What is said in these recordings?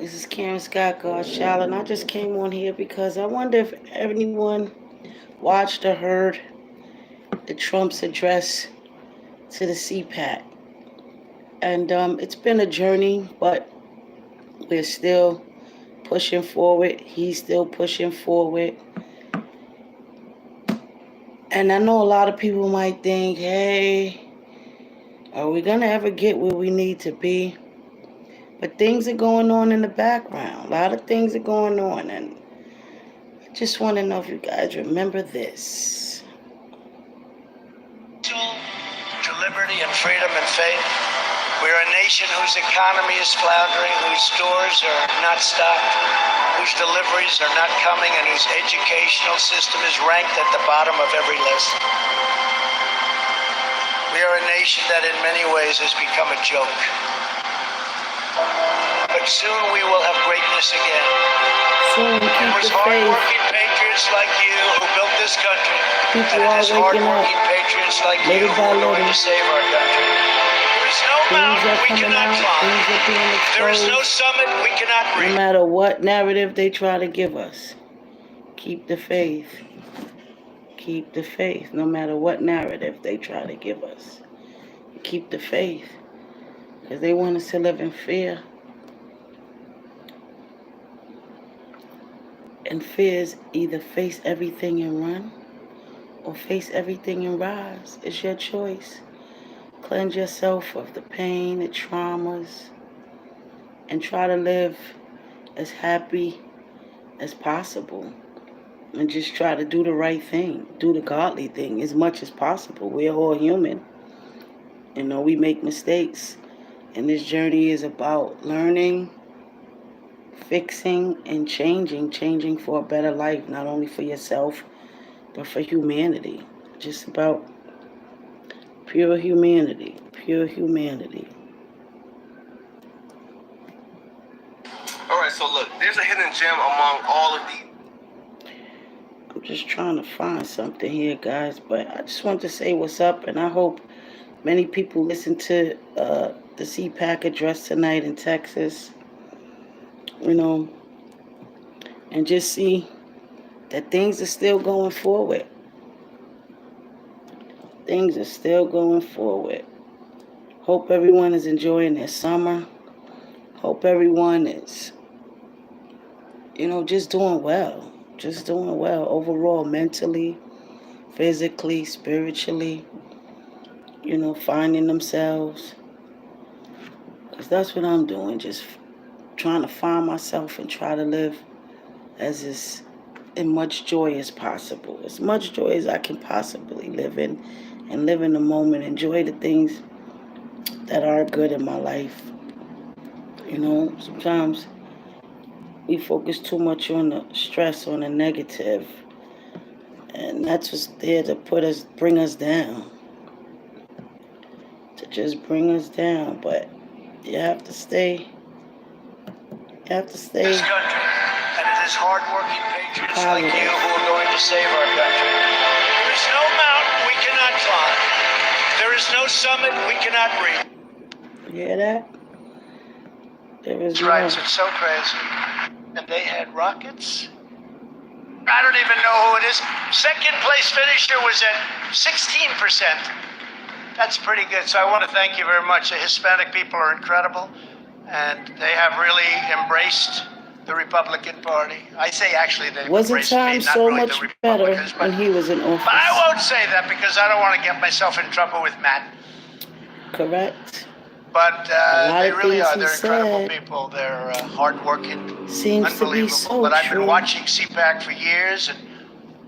This is Karen Scott Gottschall, and I just came on here because I wonder if anyone watched or heard the Trump's address to the CPAC. And it's been a journey, but we're still pushing forward. He's still pushing forward. And I know a lot of people might think, hey, are we going to ever get where we need to be? But things are going on in the background. A lot of things are going on. And I just want to know if you guys remember this. To liberty and freedom and faith. We're a nation whose economy is floundering, whose stores are not stocked, whose deliveries are not coming, and whose educational system is ranked at the bottom of every list. We are a nation that in many ways has become a joke. But soon we will have greatness again. Soon, It keep was the faith. hardworking patriots like you who built this country. People And it are is waking up. hardworking patriots like you Little who by are going little. to save our country. There is no Things mountain are we coming cannot out. climb. Things are being There is no exposed. summit we cannot No reach. matter what narrative they try to give us, keep the faith. Keep the faith. No matter what narrative they try to give us, keep the faith. Because they want us to live in fear. And fear is either face everything and run or face everything and rise. It's your choice. Cleanse yourself of the pain, the traumas, and try to live as happy as possible. And just try to do the right thing, do the godly thing as much as possible. We're all human. You know, we make mistakes. And this journey is about learning, fixing, and changing for a better life, not only for yourself, but for humanity. Just about pure humanity, pure humanity. All right, so look, there's a hidden gem among all of these. I'm just trying to find something here, guys, but I just want to say what's up, and I hope many people listen to the CPAC address tonight in Texas, you know, and just see that things are still going forward. Things are still going forward. Hope everyone is enjoying their summer. Hope everyone is, you know, just doing well. Just doing well overall, mentally, physically, spiritually, you know, finding themselves. Because that's what I'm doing, just trying to find myself and try to live as much joy as possible. As much joy as I can possibly live in, and live in the moment. Enjoy the things that are good in my life. You know, sometimes we focus too much on the stress, on the negative, and that's what's there to bring us down. To just bring us down. But you have to stay. This country, and it is hardworking patriots like you who are going to save our country. There is no mountain we cannot climb. There is no summit we cannot reach. You hear that? There is That's right, it's so crazy. And they had rockets. I don't even know who it is. Second place finisher was at 16%. That's pretty good. So I want to thank you very much. The Hispanic people are incredible, and they have really embraced the Republican Party. I say actually they Wasn't embraced me, times not so really much the better Republicans, when he was in office? but I won't say that because I don't want to get myself in trouble with Matt. Correct. But lot they of really things are. he They're incredible said people. They're hardworking, seems to be unbelievable. so But I've true. been watching CPAC for years, and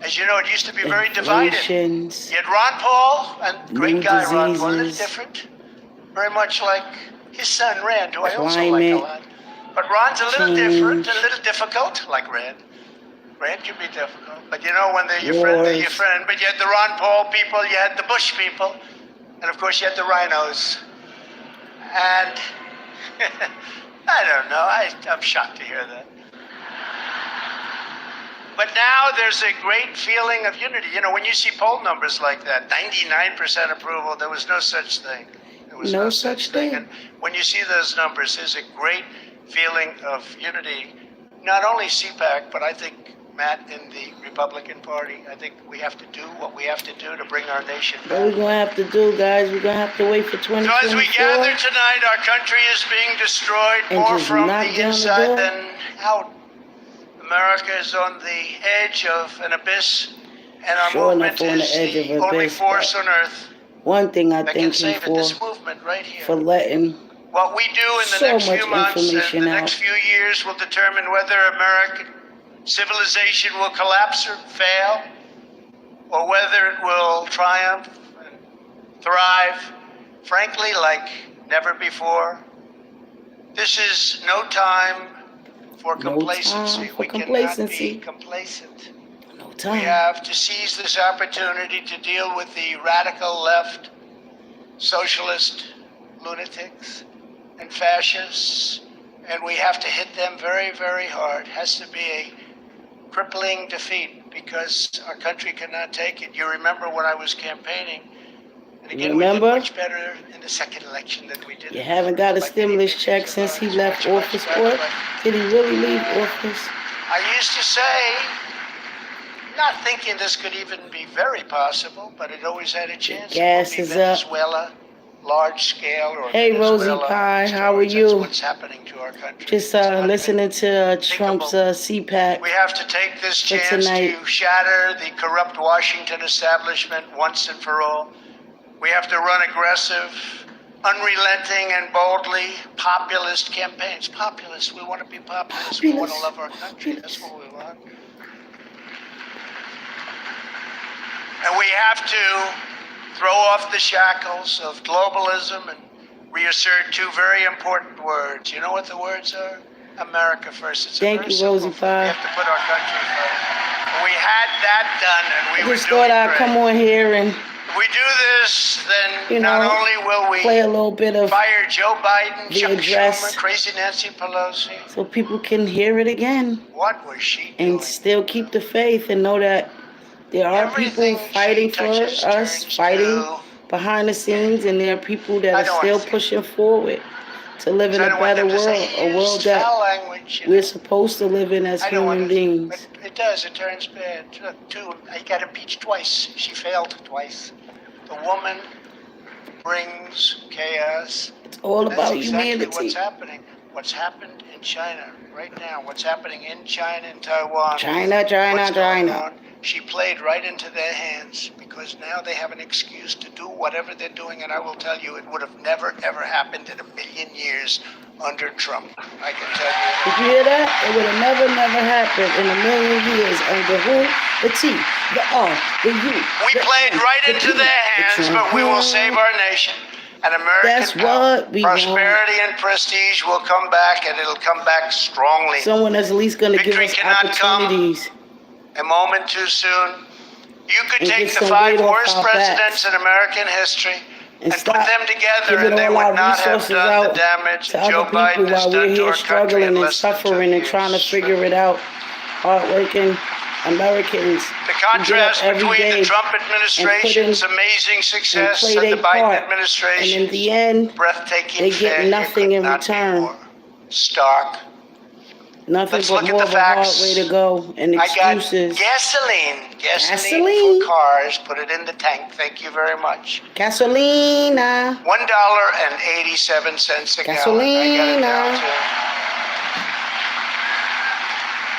as you know, it used to be very divided. Inflations, You had Ron Paul, and great new guy Ron Paul, a little diseases, different. Very much like his son Rand, who I also like a climate lot. But Ron's a little different, change, a little difficult, like Rand. Rand can be difficult. But you know, when they're your friend, they're your wars. friend. But you had the Ron Paul people, you had the Bush people, and of course you had the rhinos. And I don't know, I'm shocked to hear that. But now there's a great feeling of unity. You know, when you see poll numbers like that, 99% approval, there was no such thing. There was No no such such thing. thing. And when you see those numbers, there's a great feeling of unity. Not only CPAC, but I think, Matt, in the Republican Party, I think we have to do what we have to do to bring our nation back. What we're going to have to do, guys, we're going to have to wait for So as we 2024. gather tonight, our country is being destroyed And more just from knock the down the inside door. than out. America is on the edge of an abyss, and our Sure movement enough, on the is edge of the an only abyss, force but on earth One thing I that can thank you save it. for This movement right here. letting What we do in the so next much few months and information the out. next few years will determine whether American civilization will collapse or fail, or whether it will triumph and thrive, frankly, like never before. This is no time for No complacency. time for We complacency. cannot be complacent. No We time. have to seize this opportunity to deal with the radical left, socialist lunatics, and fascists, and we have to hit them very, very hard. It has to be a crippling defeat because our country cannot take it. You remember when I was campaigning, and again, we Remember? did much better in the second election than we did. You in the haven't first, got a like many stimulus things check of since he ours. left Much, office, much or better. did he really leave office? I used to say, not thinking this could even be very possible, but it always had a chance. gas It would is be up. Venezuela, large scale, or Hey, Rosie Venezuela Pie, how are destroyed. That's you? what's happening to our country. Just It's not listening even to Trump's thinkable. CPAC. We have to take this for chance tonight. to shatter the corrupt Washington establishment once and for all. We have to run aggressive, unrelenting, and boldly populist campaigns. Populist, we want to be populist. We want to Populist. love our country. That's what we want. And we have to throw off the shackles of globalism and reassert two very important words. You know what the words are? America first. It's a Thank very you, simple Rosie thing. Pie. We have to put our country first. And we had that done, and we I were just doing thought I'd great. come on here and If we do this, then You not know, only will we play a little bit of fire Joe Biden, the Chuck address. Schumer, crazy Nancy Pelosi. so people can hear it again What was she doing? and still keep the faith and know that there are Everything people fighting she for touches us, turns fighting to- behind the scenes, and there are people that I are don't still think- pushing forward to live in I a don't want better them to world, say, a world "Use that foul language," you we're know. supposed to live in as I don't human want to, beings. but it does. It turns bad. Look, too, I got impeached twice. She failed twice. The woman brings chaos. It's all That's about exactly humanity. what's happening. What's happened in China right now? What's happening in China and Taiwan? China, China, What's going China. on? She played right into their hands because now they have an excuse to do whatever they're doing. And I will tell you, it would have never, ever happened in a million years under Trump. I can tell you. Did you hear that? It would have never happened in a million years under who? The T, the R, the U. We the played N, right the into P, their the hands, Trump. but we will save our nation. And American That's power, what we want. prosperity and prestige will come back, and it'll come back strongly. Someone that's at least going to give Victory us cannot come opportunities. A moment too soon. You could And take get the some 5 weight off worst our presidents in American history And and put stop them together, giving and they all would our not have resources done the out damage to that Joe other people Biden has while done we're to here our country struggling in and less than 2 suffering and trying to years. figure it out. Hardworking Americans The who get up contrast every between day the Trump administration's amazing and success play and the their Biden part. And administration's in the end, breathtaking they get failure nothing could in not be return. more stark. nothing Let's but look at more the of a hard facts. way to go and I got excuses. gasoline Gasoline? for cars. Put it in the tank. Thank you very much. Gasolina. $1.87 a gallon. I got it down Gasolina. to.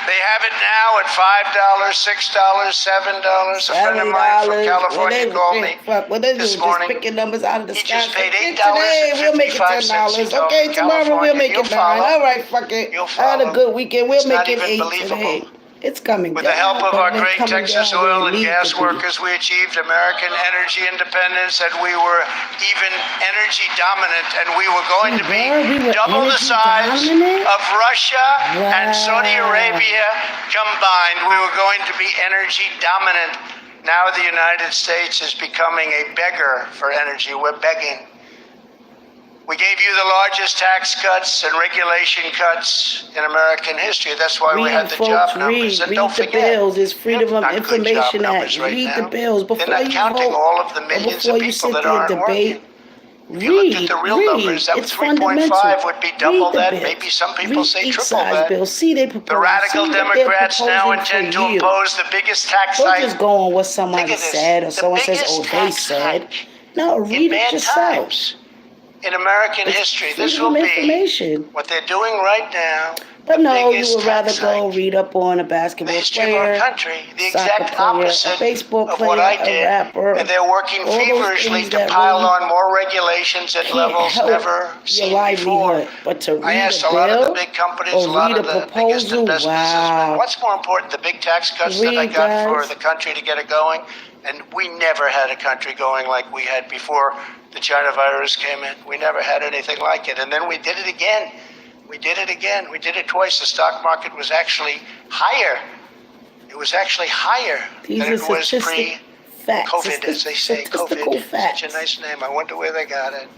They have it now at $5, $6, $7. A friend of mine from California called me Fuck, what is this it? morning. Just picking numbers out of the He sky. just paid Fuck it, $8 today and we'll make it 55 cents. He $10. told Okay, me, tomorrow we'll California, make you'll it 9. follow. All right, fuck it. You'll I had a follow. good weekend. We'll It's make not it even 8 believable. today. It's coming With down. the help of but our it ain't great coming Texas down where oil it and needs gas to be. workers, we achieved American energy independence, and we were even energy dominant, and we were going to be We were double the energy size dominant? of Russia and Saudi Wow. Arabia combined. We were going to be energy dominant. Now the United States is becoming a beggar for energy. We're begging. We gave you the largest tax cuts and regulation cuts in American history. That's why we had Read, the folks, job numbers. read And don't the forget, bills. It's Freedom of not good job Information numbers Act. right Read now. the bills before They're not you counting vote. all of the Or millions before of you people sit that there and aren't debate. working. If you looked at the real numbers, that It's 3.5 would be double Read the that. bill. Maybe some people Read say each triple side's that. bill. See they propose. The radical See what they're Democrats now proposing intend for to you. impose the biggest tax Don't hike. just go on what somebody Think of this, said or the someone says, biggest oh, they tax said. hike No, in read it bad yourself. times in American It's history. This freedom will of be information. what they're doing right now. But the no, you biggest would rather tax go hike read up on a in the basketball history of our player, country. The soccer exact player, opposite a baseball of player, what I a did. rapper. And they're working all those feverishly things to that pile really on more regulations at can't levels help never your seen before. livelihood. But to I read asked a a lot of the bill big companies, or a lot read of a the biggest proposal, investment businessmen, wow. what's more important, the big tax cuts that I Read, got for guys. the country to get it going? And we never had a country going like we had before the China virus came in. We never had anything like it. And then we did it again. We did it again. We did it twice. The stock market was actually higher. It was actually higher These than are it was statistic facts. pre-COVID, as they say. Statistical COVID. facts. Such a nice name. I wonder where they got it.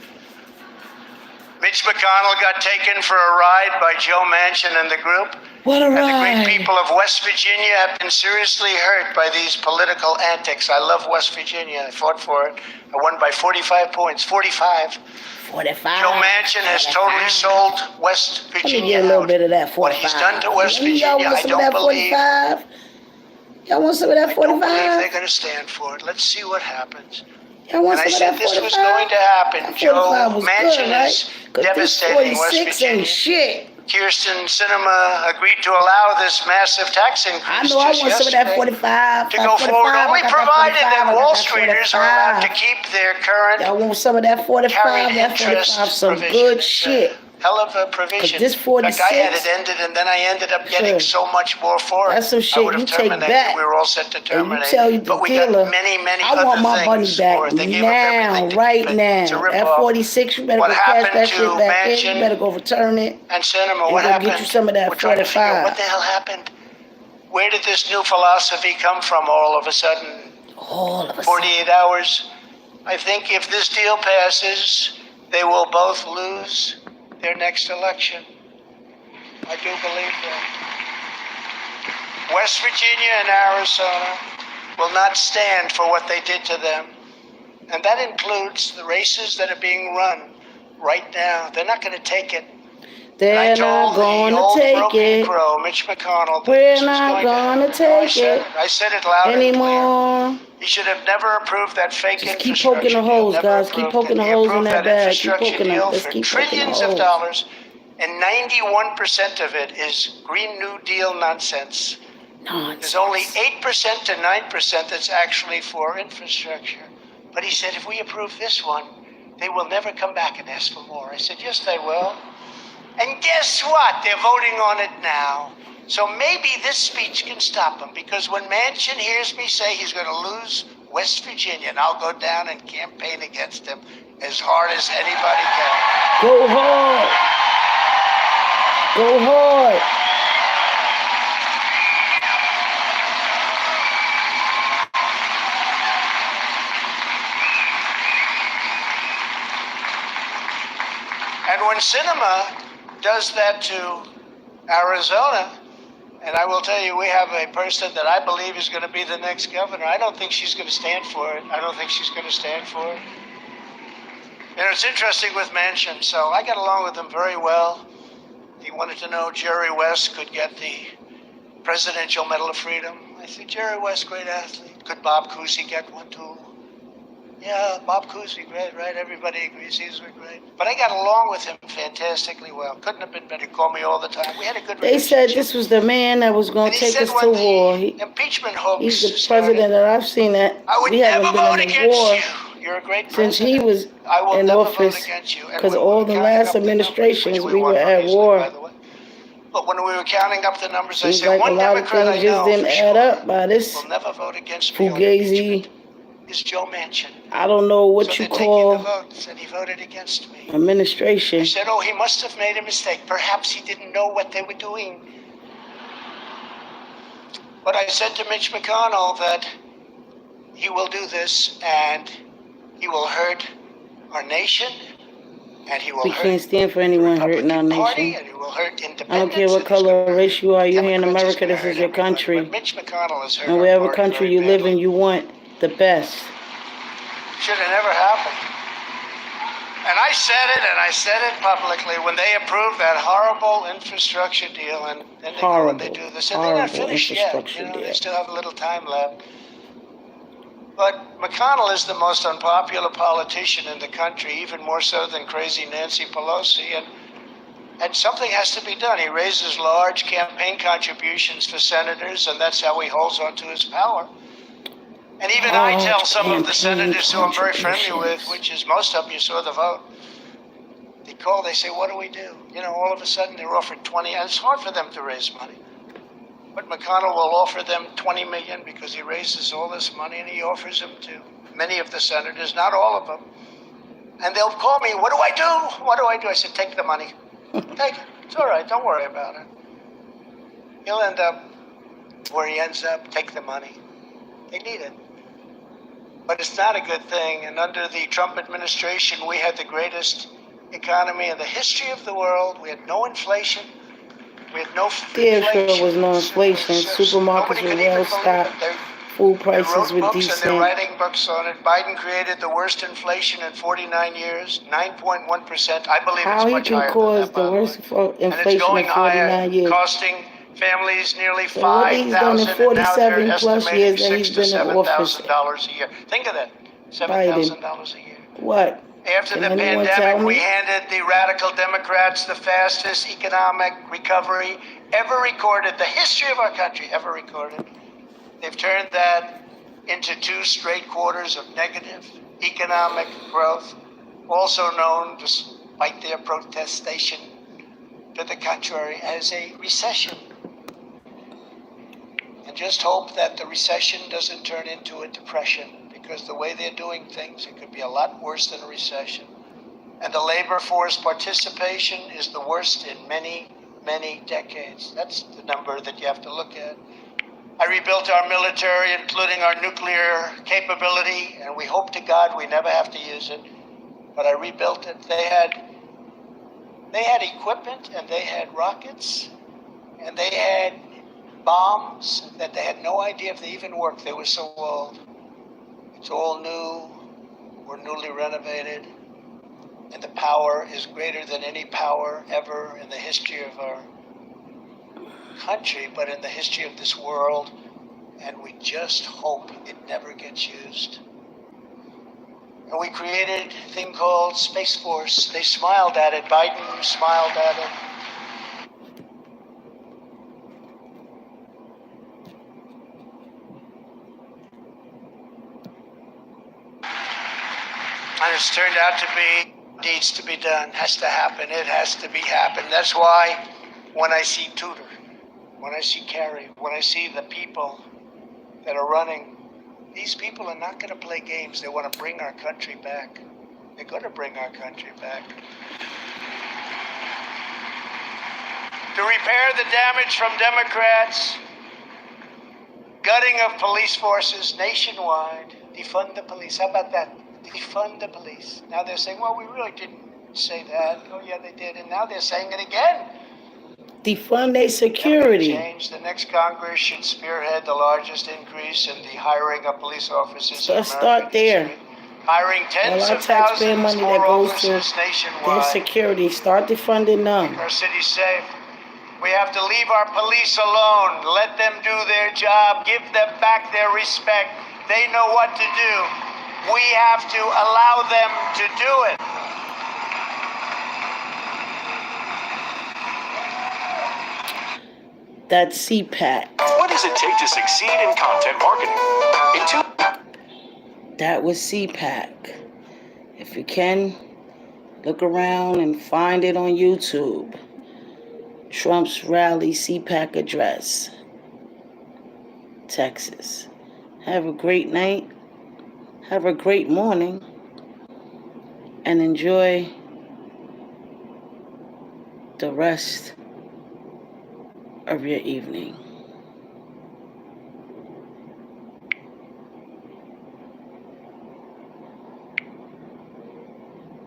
Mitch McConnell got taken for a ride by Joe Manchin and the group. What a And the ride. great people of West Virginia have been seriously hurt by these political antics. I love West Virginia. I fought for it. I won by 45 points. 45. 45. Joe Manchin has totally sold West Let me Virginia get a little out. bit of that 45. What he's done to West Y'all Virginia, want I some of that don't believe. 45? Y'all want some of that I don't believe 45? they're going to stand for it. Let's see what happens. Y'all want And I some said of that 45? this was going to happen. That Joe 45 was Manchin good, right? is 'Cause this devastating West 46 Virginia. ain't shit. Kirsten Sinema agreed to allow this massive tax increase I know I want just some of that yesterday 45. to that go 45, forward, I only got provided 45, that I got Wall that Streeters are allowed to 45. keep their current Y'all want some of that 45? carried That 45 interest some provision. good It's shit. a hell of a provision. this In fact, I had 46, it ended, and then I ended up getting so much more for it. that's some I shit would have you take terminated. back. We were all set to And you terminate. tell the but we dealer, got many, many I other want my money things back for it. They gave up now, everything to right keep it. now. It's a That rip-off. 46, you better What go cash happened that to shit back in. Manchin You better go return it. and Sinema, And what go happened? get you some of that We're trying to figure out 45. what the hell happened. Where did this new philosophy come from all of a sudden? All of a sudden. 48 hours. I think if this deal passes, they will both lose their next election. I do believe that. West Virginia and Arizona will not stand for what they did to them. And that includes the races that are being run right now. They're not going to take it. They're not going to take it Crow, Mitch McConnell, that We're this was not going gonna to happen. take it I said it loud and clear. anymore. He should have never approved that fake Just keep infrastructure poking the deal. holes, Never guys. Keep approved poking it. the He holes in approved that bag. Keep infrastructure poking them. deal Let's for keep poking the trillions of holes. dollars, and 91% of it is Green New Deal nonsense. Nonsense. There's only 8% to 9% that's actually for infrastructure. But he said, if we approve this one, they will never come back and ask for more. I said, yes, they will. And guess what? They're voting on it now. So maybe this speech can stop them, because when Manchin hears me say he's going to lose West Virginia, and I'll go down and campaign against him as hard as anybody can. Go hard. Go hard. And when Sinema does that to Arizona, and I will tell you, we have a person that I believe is going to be the next governor. I don't think she's going to stand for it. I don't think she's going to stand for it. And it's interesting with Manchin. So I got along with him very well. He wanted to know Jerry West could get the Presidential Medal of Freedom. I said, Jerry West, great athlete. Could Bob Cousy get one too? Yeah, Bob Cousy, great, right? Everybody agrees he's great. But I got along with him fantastically well. Couldn't have been better. He called me all the time. We had a good They said relationship. this was the man that was going And to he take said us to when war. the impeachment hoax He's the started, president that I've seen that I would we never haven't vote been in a against war you. You're a great since president. he was I will in never office, vote against you. And because we all were the counting last up the numbers, administrations which we won, were at obviously, war. by the way. But when we were counting up the numbers, I Seems said, like a one lot of Democrat I things just know didn't for add sure up by this will never vote against me on fugazi. impeachment is Joe Manchin. I don't know what So you they're taking the call votes, and he voted against me. administration. I said, oh, he must have made a mistake. Perhaps he didn't know what they were doing. But I said to Mitch McConnell that he will do this, and he will hurt our nation, and he will We hurt can't stand for the anyone hurting our Republican Party, nation. and he will hurt independence. I don't care what and he's color gonna or race you are. You're here in Democrats, he's America. gonna This hurt is your everybody. country. But Mitch McConnell has hurt And our wherever party country very you live in, badly. you want the best. Should have never happened. And I said it publicly when they approved that horrible infrastructure deal, and then they go and they do this, and they're not finished yet. They still have a little time left. But McConnell is the most unpopular politician in the country, even more so than crazy Nancy Pelosi, and something has to be done. He raises large campaign contributions for senators, and that's how he holds on to his power. And even I tell some of the senators who I'm very friendly with, which is most of them, you saw the vote, they call, they say, what do we do? All of a sudden they're offered 20, and it's hard for them to raise money. But McConnell will offer them 20 million because he raises all this money, and he offers them to many of the senators, not all of them. And they'll call me, what do I do? What do I do? I said, take the money. Take it. It's all right. Don't worry about it. He'll end up where he ends up. Take the money. They need it. But it's not a good thing. And under the Trump administration, we had the greatest economy in the history of the world. We had no inflation. We had no inflation. There was no inflation. Supermarkets were well stocked. Food prices were decent. And they're writing books on it. Biden created the worst inflation in 49 years, 9.1%. I believe it's much higher than that. How he can cause the worst inflation in 49 years. Costing families nearly $5,000. Done in 47 plus years that he's been in office. $7,000 a year. Think of that. $7,000 a year. What? After the pandemic, we handed the radical Democrats the fastest economic recovery ever recorded, the history of our country ever recorded. They've turned that into 2 straight quarters of negative economic growth, also known, despite their protestation to the contrary, as a recession. And just hope that the recession doesn't turn into a depression, because the way they're doing things, it could be a lot worse than a recession. And the labor force participation is the worst in many, many decades. That's the number that you have to look at. I rebuilt our military, including our nuclear capability, and we hope to God we never have to use it. But I rebuilt it. They had equipment, and they had rockets, and they had bombs that they had no idea if they even worked. They were so old. It's all new or newly renovated, and the power is greater than any power ever in the history of our country, but in the history of this world, and we just hope it never gets used. And we created a thing called Space Force. They smiled at it. Biden smiled at it. And it's turned out to be, needs to be done, has to happen. It has to be happened. That's why when I see Tudor, when I see Kerry, when I see the people that are running, these people are not going to play games. They want to bring our country back. They're going to bring our country back. To repair the damage from Democrats, gutting of police forces nationwide, defund the police. How about that? Defund the police. Now they're saying, well, we really didn't say that. Oh, yeah, they did. And now they're saying it again. Defund their security. Change. The next Congress should spearhead the largest increase in the hiring of police officers. Let's start there. Hiring tens of thousands more officers nationwide. Their security. Start defunding them. Keep our cities safe. We have to leave our police alone. Let them do their job. Give them back their respect. They know what to do. We have to allow them to do it. That's CPAC. What does it take to succeed in content marketing? That was CPAC. If you can, look around and find it on YouTube. Trump's rally CPAC address. Texas. Have a great night. Have a great morning. And enjoy the rest of your evening.